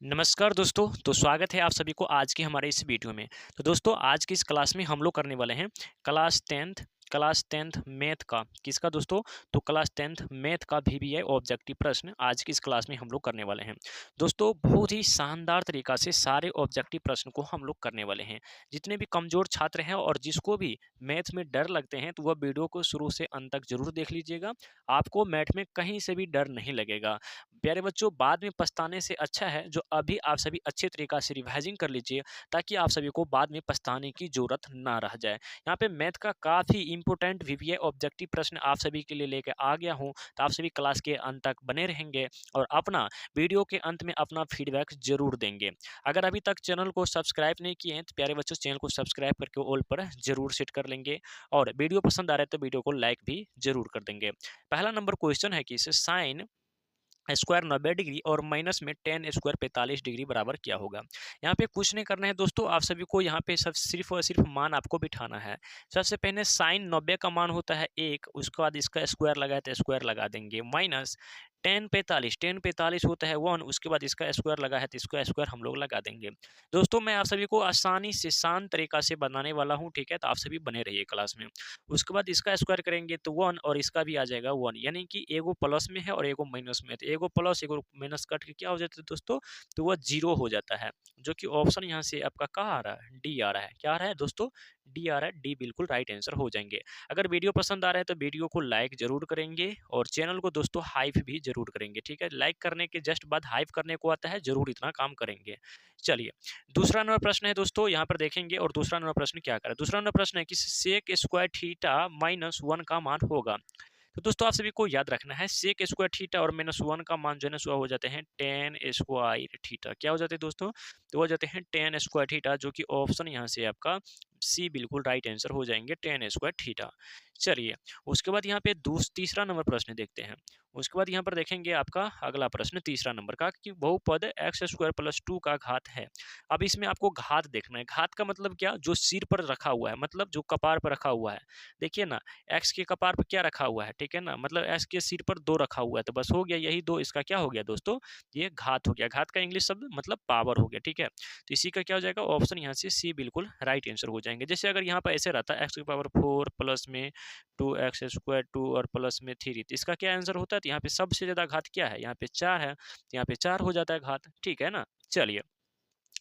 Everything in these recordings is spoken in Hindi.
नमस्कार दोस्तों, तो स्वागत है आप सभी को आज की हमारे इस वीडियो में। तो दोस्तों आज की इस क्लास में हम लोग करने वाले हैं क्लास 10th मैथ का। किसका दोस्तों? तो क्लास 10th मैथ का वीवीआई ऑब्जेक्टिव प्रश्न आज की इस क्लास में हम लोग करने वाले हैं। दोस्तों बहुत ही शानदार तरीका से सारे ऑब्जेक्टिव प्रश्न को हम लोग करने वाले हैं। जितने भी कमज़ोर छात्र हैं और जिसको भी मैथ में डर लगते हैं तो वह वीडियो को शुरू से अंत तक ज़रूर देख लीजिएगा। आपको मैथ में कहीं से भी डर नहीं लगेगा। प्यारे बच्चों, बाद में पछताने से अच्छा है जो अभी आप सभी अच्छे तरीका से रिवाइजिंग कर लीजिए, ताकि आप सभी को बाद में पछताने की ज़रूरत ना रह जाए। यहाँ पे मैथ का काफ़ी इंपॉर्टेंट वीवीआई ऑब्जेक्टिव प्रश्न आप सभी के लिए लेके आ गया हूँ, तो आप सभी क्लास के अंत तक बने रहेंगे और अपना वीडियो के अंत में अपना फीडबैक ज़रूर देंगे। अगर अभी तक चैनल को सब्सक्राइब नहीं किए हैं तो प्यारे बच्चों चैनल को सब्सक्राइब करके ऑल पर ज़रूर सेट कर लेंगे और वीडियो पसंद आ रहा है तो वीडियो को लाइक भी ज़रूर कर देंगे। पहला नंबर क्वेश्चन है कि इसे साइन स्क्वायर 90 डिग्री और माइनस में टेन स्क्वायर 45 डिग्री बराबर क्या होगा। यहाँ पे कुछ नहीं करना है दोस्तों, आप सभी को यहाँ पे सब सिर्फ और सिर्फ मान आपको बिठाना है। सबसे पहले साइन 90 का मान होता है 1, उसके बाद इसका स्क्वायर लगाए तो स्क्वायर लगा देंगे, माइनस टेन 45 होता है 1, उसके बाद इसका स्क्वायर लगा है तो इसका स्क्वायर हम लोग लगा देंगे। दोस्तों मैं आप सभी को आसानी से शांत तरीका से बनाने वाला हूँ, ठीक है, तो आप सभी बने रहिए क्लास में। उसके बाद इसका स्क्वायर करेंगे तो 1 और इसका भी आ जाएगा 1, यानी कि एगो प्लस में है और एगो माइनस में है, तो एगो प्लस एगो माइनस कट के क्या हो जाता है दोस्तों, तो वह 0 हो जाता है। जो कि ऑप्शन यहाँ से आपका कहाँ आ रहा है, डी आ रहा है। क्या आ रहा है दोस्तों? डी आ रहा है। डी बिल्कुल राइट आंसर हो जाएंगे। अगर वीडियो पसंद आ रहा है तो वीडियो को लाइक जरूर करेंगे और चैनल को दोस्तों हाइप भी जरूर करेंगे, ठीक है। लाइक करने के जस्ट बाद हाइप करने को आता है, जरूर इतना काम करेंगे। चलिए दूसरा नंबर प्रश्न है दोस्तों, यहाँ पर देखेंगे और दूसरा नंबर प्रश्न क्या करें। दूसरा नंबर प्रश्न है कि सेक स्क्वायर थीटा माइनस 1 का मान होगा। तो दोस्तों आप सभी को याद रखना है सेक स्क्वायर थीटा और माइनस 1 का मान जो है ना सो हो जाते हैं टेन स्क्वायर थीटा। क्या हो जाते हैं दोस्तों? तो हो जाते हैं टेन स्क्वायर थीटा, जो कि ऑप्शन यहाँ से आपका सी बिल्कुल राइट आंसर हो जाएंगे, टेन स्क्वायर थीटा। चलिए उसके बाद यहाँ पे तीसरा नंबर प्रश्न देखते हैं। उसके बाद यहाँ पर देखेंगे आपका अगला प्रश्न तीसरा नंबर का कि बहुपद एक्स स्क्वायर प्लस 2 का घात है। अब इसमें आपको घात देखना है। घात का मतलब क्या? जो सिर पर रखा हुआ है, मतलब जो कपार पर रखा हुआ है। देखिए ना, एक्स के कपार पर क्या रखा हुआ है, ठीक है ना, मतलब एक्स के सिर पर 2 रखा हुआ है, तो बस हो गया यही 2, इसका क्या हो गया दोस्तों, ये घात हो गया। घात का इंग्लिश शब्द मतलब पावर हो गया, ठीक है। तो इसी का क्या हो जाएगा, ऑप्शन यहाँ से सी बिल्कुल राइट आंसर हो जाएंगे। जैसे अगर यहाँ पर ऐसे रहता एक्स की पावर 4 प्लस में 2x स्क्वायर 2 और प्लस में 3, तो इसका क्या आंसर होता है? तो यहाँ पे सबसे ज्यादा घात क्या है, यहाँ पे 4 है, तो यहाँ पे 4 हो जाता है घात, ठीक है ना। चलिए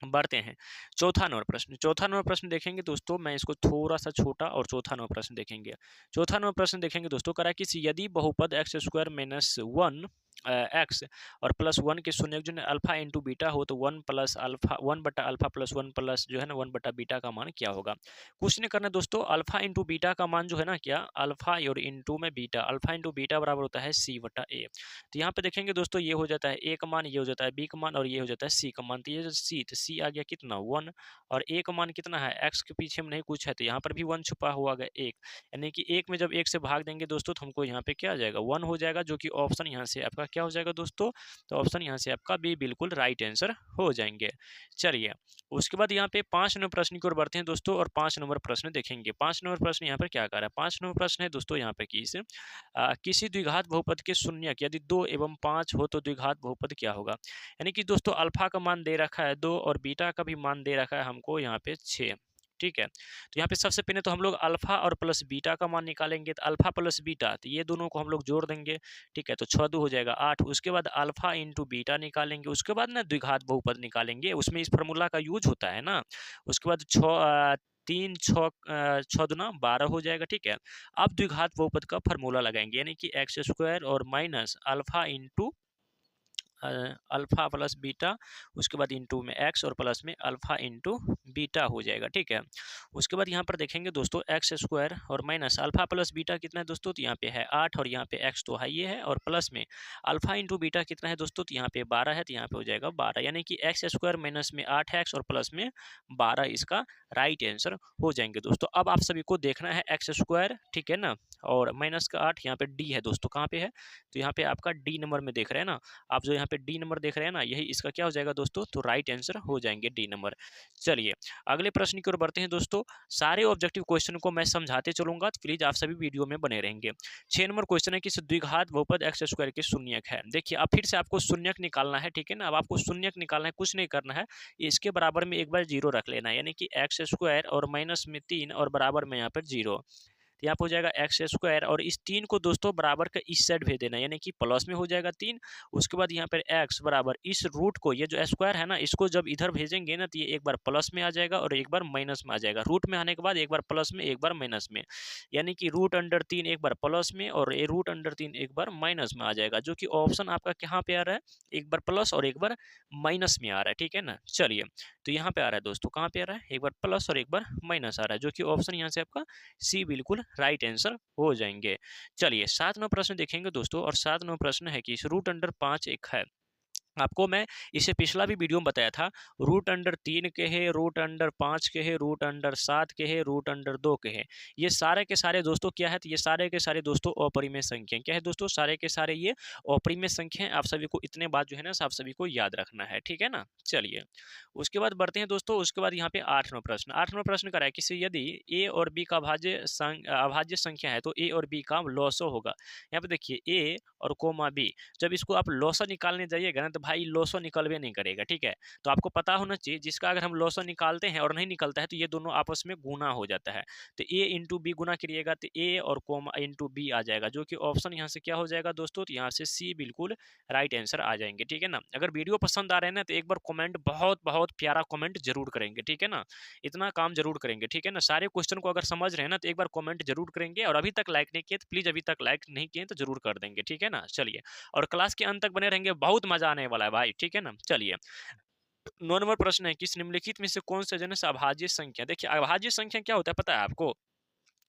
बढ़ते हैं। चौथा नंबर प्रश्न देखेंगे दोस्तों, मैं इसको थोड़ा सा छोटा और चौथा नंबर प्रश्न देखेंगे। चौथा नंबर प्रश्न देखेंगे दोस्तों, करा कि यदि बहुपद एक्स स्क्वायर माइनस 1 एक्स और प्लस 1 के शून्य जो है अल्फा इंटू बीटा हो, तो 1 प्लस अल्फा 1 बटा अल्फा प्लस 1 प्लस जो है ना 1 बटा बीटा का मान क्या होगा। कुछ नहीं करना दोस्तों, अल्फा इंटू बीटा का मान जो है ना क्या, अल्फा और इंटू में बीटा, अल्फा इंटू बीटा बराबर होता है सी बटा ए। तो यहाँ पे देखेंगे दोस्तों, ये हो जाता है ए का मान, ये हो जाता है बी का मान और ये हो जाता है सी का मान। तो ये जो सी, तो सी आ गया कितना 1 और ए का मान कितना है, एक्स के पीछे में नहीं कुछ है तो यहाँ पर भी 1 छुपा हुआ है 1, यानी कि 1 में जब 1 से भाग देंगे दोस्तों तो हमको यहाँ पे क्या आ जाएगा 1 हो जाएगा, जो कि ऑप्शन यहाँ से आपका क्या हो जाएगा दोस्तों, तो ऑप्शन यहाँ से आपका बी बिल्कुल राइट आंसर हो जाएंगे। चलिए उसके बाद यहाँ पे 5 नंबर प्रश्न की ओर बढ़ते हैं दोस्तों और 5 नंबर प्रश्न देखेंगे। 5 नंबर प्रश्न यहाँ पर क्या कर रहा है, 5 नंबर प्रश्न है दोस्तों यहाँ पे कि किसी द्विघात बहुपद के शून्यक यदि 2 एवं 5 हो तो द्विघात बहुपद क्या होगा। यानी कि दोस्तों अल्फा का मान दे रखा है 2 और बीटा का भी मान दे रखा है हमको यहाँ पे 6, ठीक है। तो यहाँ पे सबसे पहले तो हम लोग अल्फा और प्लस बीटा का मान निकालेंगे, तो अल्फा प्लस बीटा, तो ये दोनों को हम लोग जोड़ देंगे, ठीक है, तो 6 2 हो जाएगा 8। उसके बाद अल्फा इंटू बीटा निकालेंगे, उसके बाद ना द्विघात बहुपद निकालेंगे, उसमें इस फार्मूला का यूज होता है ना। उसके बाद 6 दुना 12 हो जाएगा, ठीक है। अब द्विघात बहुपद का फार्मूला लगाएंगे, यानी कि एक्स स्क्वायर और minus alpha into alpha plus beta, उसके बाद इंटू में एक्स और प्लस में अल्फा इंटू बीटा हो जाएगा, ठीक है। उसके बाद यहाँ पर देखेंगे दोस्तों एक्स स्क्वायर और माइनस अल्फा प्लस बीटा कितना है दोस्तों, तो यहाँ पे है 8 और यहाँ पे एक्स तो है ये है, और प्लस में अल्फा इंटू बीटा कितना है दोस्तों, तो यहाँ पे 12 है, तो यहाँ पे हो जाएगा 12, यानी कि एक्स स्क्वायर माइनस में 8 एक्स और प्लस में 12 इसका राइट आंसर हो जाएंगे दोस्तों। अब आप सभी को देखना है एक्स स्क्वायर, ठीक है ना, और माइनस का 8, यहाँ पे डी है दोस्तों, कहाँ पे है, तो यहाँ पे आपका डी नंबर में देख रहे हैं ना आप, जो यहाँ पे डी नंबर देख रहे हैं ना, यही इसका क्या हो जाएगा दोस्तों, तो राइट आंसर हो जाएंगे डी नंबर। चलिए अगले प्रश्न की ओर बढ़ते हैं दोस्तों। सारे ऑब्जेक्टिव क्वेश्चन को मैं समझाते चलूंगा, तो प्लीज आप सभी वीडियो में बने रहेंगे। 6 नंबर क्वेश्चन है कि द्विघात बहुपद एक्स स्क्वायर के शून्यक है। देखिए अब फिर से आपको शून्यक निकालना है, ठीक है ना। अब आपको शून्यक निकालना है, कुछ नहीं करना है, इसके बराबर में एक बार जीरो रख लेना है, यानी कि एक्स स्क्वायर और माइनस में 3 और बराबर में यहाँ पर जीरो। तो यहाँ पर हो जाएगा एक्स स्क्वायर, और इस 3 को दोस्तों बराबर का इस साइड भेज देना, यानी कि प्लस में हो जाएगा 3। उसके बाद यहाँ पर एक्स बराबर इस रूट को, ये जो स्क्वायर है ना, इसको जब इधर भेजेंगे ना, तो ये एक बार प्लस में आ जाएगा और एक बार माइनस में आ जाएगा। रूट में आने के बाद एक बार प्लस में एक बार माइनस में, यानी कि रूट अंडर 3 एक बार प्लस में और ये रूट अंडर 3 एक बार माइनस में आ जाएगा, जो कि ऑप्शन आपका कहाँ पे आ रहा है, एक बार प्लस और एक बार माइनस में आ रहा है, ठीक है ना। चलिए तो यहाँ पे आ रहा है दोस्तों, कहाँ पे आ रहा है, एक बार प्लस और एक बार माइनस आ रहा है, जो कि ऑप्शन यहाँ से आपका सी बिल्कुल राइट आंसर हो जाएंगे। चलिए 7वां प्रश्न देखेंगे दोस्तों, और 7वां प्रश्न है कि रूट अंडर 5 एक है। आपको मैं इसे पिछला भी वीडियो में बताया था, रूट अंडर 3 के है, रूट अंडर 5 के है, रूट अंडर 7 के है, रूट अंडर 2 के है। ये सारे के सारे दोस्तों क्या है, तो ये सारे के सारे दोस्तों अपरिमेय संख्या क्या है दोस्तों, सारे के सारे ये अपरिमेय संख्या है। आप सभी को इतने बात जो है ना, आप सभी को याद रखना है, ठीक है ना। चलिए उसके बाद बढ़ते हैं दोस्तों। उसके बाद यहाँ पे 8वां प्रश्न, 8वां प्रश्न करा है किसी, यदि ए और बी का अभाज्य संख्या है तो ए और बी का लॉसो होगा। यहाँ पे देखिए ए और कोमा बी, जब इसको आप लॉसो निकालने जाइएगा ना, तो भाई लॉसो निकलवे नहीं करेगा, ठीक है। तो आपको पता होना चाहिए, जिसका अगर हम लॉसो निकालते हैं और नहीं निकलता है, तो ये दोनों आपस में गुना हो जाता है। तो ए इंटू बी गुना करिएगा, तो ए और कोमा इंटू बी आ जाएगा, जो कि ऑप्शन यहाँ से क्या हो जाएगा दोस्तों, तो यहाँ से सी बिल्कुल राइट आंसर आ जाएंगे, ठीक है ना। अगर वीडियो पसंद आ रहे हैं ना, तो एक बार कमेंट, बहुत बहुत प्यारा कमेंट जरूर करेंगे, ठीक है ना। इतना काम जरूर करेंगे, ठीक है ना। सारे क्वेश्चन को अगर समझ रहे हैं ना, तो एक बार कमेंट जरूर करेंगे, और अभी तक लाइक नहीं किए तो प्लीज अभी तक लाइक नहीं किए तो जरूर कर देंगे, ठीक है ना। चलिए और क्लास के अंत तक बने रहेंगे, बहुत मजा आने वाला है भाई, ठीक है ना। चलिए 9 नंबर प्रश्न है कि निम्नलिखित में से कौन सा जनस अभाज्य संख्या। देखिए अभाज्य संख्या क्या होता है पता है आपको,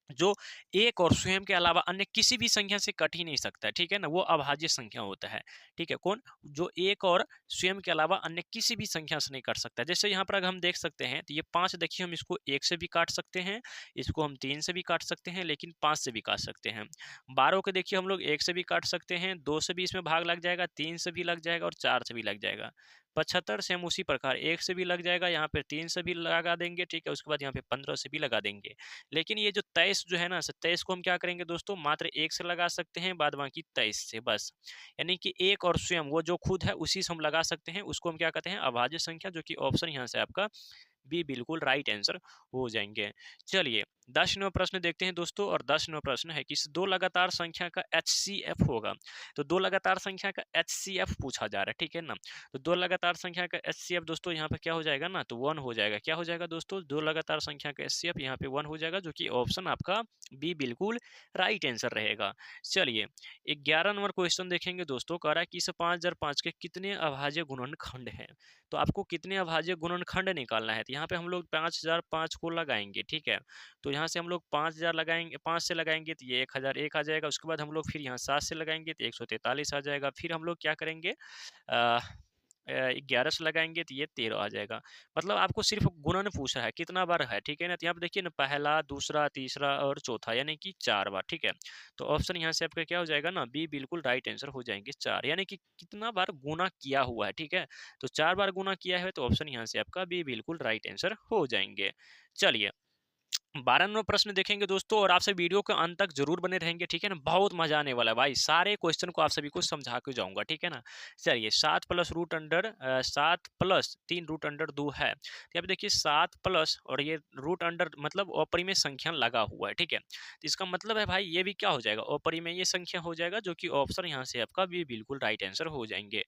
जो एक और स्वयं के अलावा अन्य किसी भी संख्या से कट ही नहीं सकता है, ठीक है ना, वो अभाज्य संख्या होता है, ठीक है। कौन, जो एक और स्वयं के अलावा अन्य किसी भी संख्या से नहीं काट सकता। जैसे यहाँ पर अगर हम देख सकते हैं, तो ये 5 देखिए, हम इसको 1 से भी काट सकते हैं, इसको हम 3 से भी काट सकते हैं, लेकिन 5 से भी काट सकते हैं। 12 को देखिए हम लोग 1 से भी काट सकते हैं, 2 से भी इसमें भाग लग जाएगा, 3 से भी लग जाएगा और 4 से भी लग जाएगा। 75 से हम उसी प्रकार 1 से भी लग जाएगा, यहाँ पे 3 से भी लगा देंगे, ठीक है। उसके बाद यहाँ पे 15 से भी लगा देंगे। लेकिन ये जो 23 जो है ना, 23 को हम क्या करेंगे दोस्तों, मात्र 1 से लगा सकते हैं, बाद बाकी 23 से बस। यानी कि एक और स्वयं वो जो खुद है उसी से हम लगा सकते हैं, उसको हम क्या कहते हैं, अभाज्य संख्या, जो कि ऑप्शन यहाँ से आपका बी बिल्कुल राइट आंसर हो जाएंगे। चलिए 10वां प्रश्न देखते हैं दोस्तों, और 10वां प्रश्न है कि दो लगातार संख्या का HCF होगा। तो दो लगातार संख्या का HCF पूछा जा रहा है, ठीक है ना। तो दो लगातार संख्या का HCF दोस्तों यहाँ पे क्या हो जाएगा ना, तो 1 हो जाएगा। क्या हो जाएगा दोस्तों, दो लगातार संख्या का HCF यहाँ पे 1 हो जाएगा, जो कि ऑप्शन आपका बी बिल्कुल राइट आंसर रहेगा। चलिए 11 नंबर क्वेश्चन देखेंगे दोस्तों, कह रहा है कि इस 5005 के कितने अभाज्य गुणनखंड हैं। तो आपको कितने अभाज्य गुणनखंड निकालना है, तो यहाँ पे हम लोग 5005 को लगाएंगे, ठीक है। तो यहाँ से हम लोग 5000 लगाएंगे, 5 से लगाएंगे तो ये 1001 आ जाएगा। उसके बाद हम लोग फिर यहाँ 7 से लगाएंगे तो 143 आ जाएगा। फिर हम लोग क्या करेंगे, 11 से लगाएंगे तो ये 13 आ जाएगा। मतलब आपको सिर्फ गुणन पूछा है, कितना बार है, ठीक है ना। तो यहाँ पे देखिए ना, पहला, दूसरा, तीसरा और चौथा, यानी कि 4 बार, ठीक है। तो ऑप्शन यहाँ से आपका क्या हो जाएगा ना, बी बिल्कुल राइट आंसर हो जाएंगे, 4, यानी कि कितना बार गुना किया हुआ है, ठीक है। तो 4 बार गुना किया है, तो ऑप्शन यहाँ से आपका बी बिल्कुल राइट आंसर हो जाएंगे। चलिए 12 नंबर प्रश्न देखेंगे दोस्तों, और आपसे वीडियो के अंत तक जरूर बने रहेंगे, ठीक है ना। बहुत मजा आने वाला है भाई, सारे क्वेश्चन को आप सभी को समझा के जाऊंगा, ठीक है ना। चलिए 7 plus root under 7 plus 3 root under 2 है। तो यहाँ पे देखिए 7 प्लस और ये रूट अंडर मतलब अपरिमेय संख्या लगा हुआ है, ठीक है। तो इसका मतलब है भाई ये भी क्या हो जाएगा, अपरिमेय संख्या हो जाएगा, जो कि ऑप्शन यहाँ से आपका भी बिल्कुल राइट आंसर हो जाएंगे।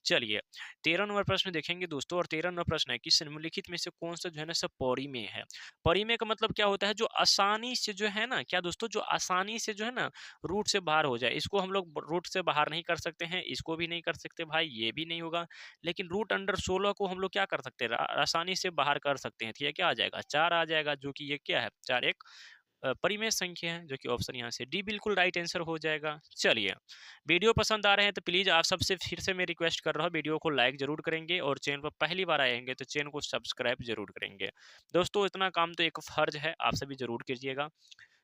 चलिए 13 नंबर प्रश्न देखेंगे दोस्तों, और 13 नंबर प्रश्न है कि निम्नलिखित में से कौन सा जो है ना सब परिमेय है। परिमेय का मतलब क्या होता है, जो आसानी से जो है ना, क्या दोस्तों, जो आसानी से जो है ना रूट से बाहर हो जाए। इसको हम लोग रूट से बाहर नहीं कर सकते हैं, इसको भी नहीं कर सकते भाई, ये भी नहीं होगा। लेकिन रूट अंडर 16 को हम लोग क्या कर सकते हैं, आसानी से बाहर कर सकते हैं। तो ये क्या आ जाएगा, 4 आ जाएगा, जो कि ये क्या है, 4 एक परिमेय संख्या है, जो कि ऑप्शन यहाँ से डी बिल्कुल राइट आंसर हो जाएगा। चलिए वीडियो पसंद आ रहे हैं तो प्लीज आप सबसे फिर से मैं रिक्वेस्ट कर रहा हूँ, वीडियो को लाइक जरूर करेंगे, और चैनल पर पहली बार आएंगे तो चैनल को सब्सक्राइब जरूर करेंगे। दोस्तों इतना काम तो एक फर्ज है, आप सभी जरूर कीजिएगा।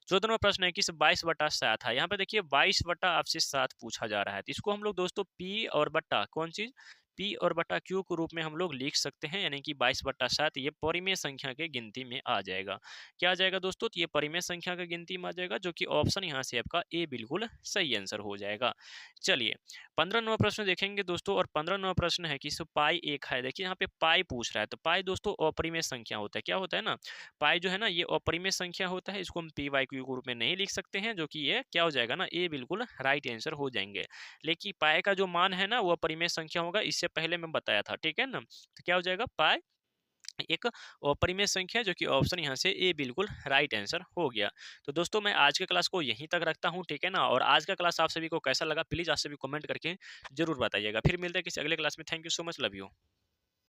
14वां प्रश्न है कि 22/7 है। यहाँ पे देखिए 22 आपसे 7 पूछा जा रहा है, तो इसको हम लोग दोस्तों पी और बट्टा कौन चीज, पी और बटा क्यू के रूप में हम लोग लिख सकते हैं, यानी कि 22/7 ये परिमेय संख्या के गिनती में आ जाएगा। क्या आ जाएगा दोस्तों, तो ये परिमेय संख्या के गिनती में आ जाएगा, जो कि ऑप्शन यहाँ से आपका ए बिल्कुल सही आंसर हो जाएगा। चलिए 15 नंबर प्रश्न देखेंगे दोस्तों, और 15 नंबर प्रश्न है कि पाई एक है। देखिए यहाँ पे पाई पूछ रहा है, तो पाई दोस्तों अपरिमेय संख्या होता है। क्या होता है ना, पाई जो है ना ये अपरिमेय संख्या होता है, इसको हम पी वाई क्यू के रूप में नहीं लिख सकते हैं, जो कि ये क्या हो जाएगा ना, ए बिल्कुल राइट आंसर हो जाएंगे। लेकिन पाई का जो मान है ना वो अपरिमेय संख्या होगा, इससे पहले मैं बताया था, ठीक है ना। तो क्या हो जाएगा, पाई एक अपरिमेय संख्या, जो कि ऑप्शन यहाँ से ए बिल्कुल राइट आंसर हो गया। तो दोस्तों मैं आज के क्लास को यहीं तक रखता हूँ, ठीक है ना। और आज का क्लास आप सभी को कैसा लगा प्लीज आप सभी कमेंट करके जरूर बताइएगा। फिर मिलते हैं किसी अगले क्लास में। Thank you so much, love you.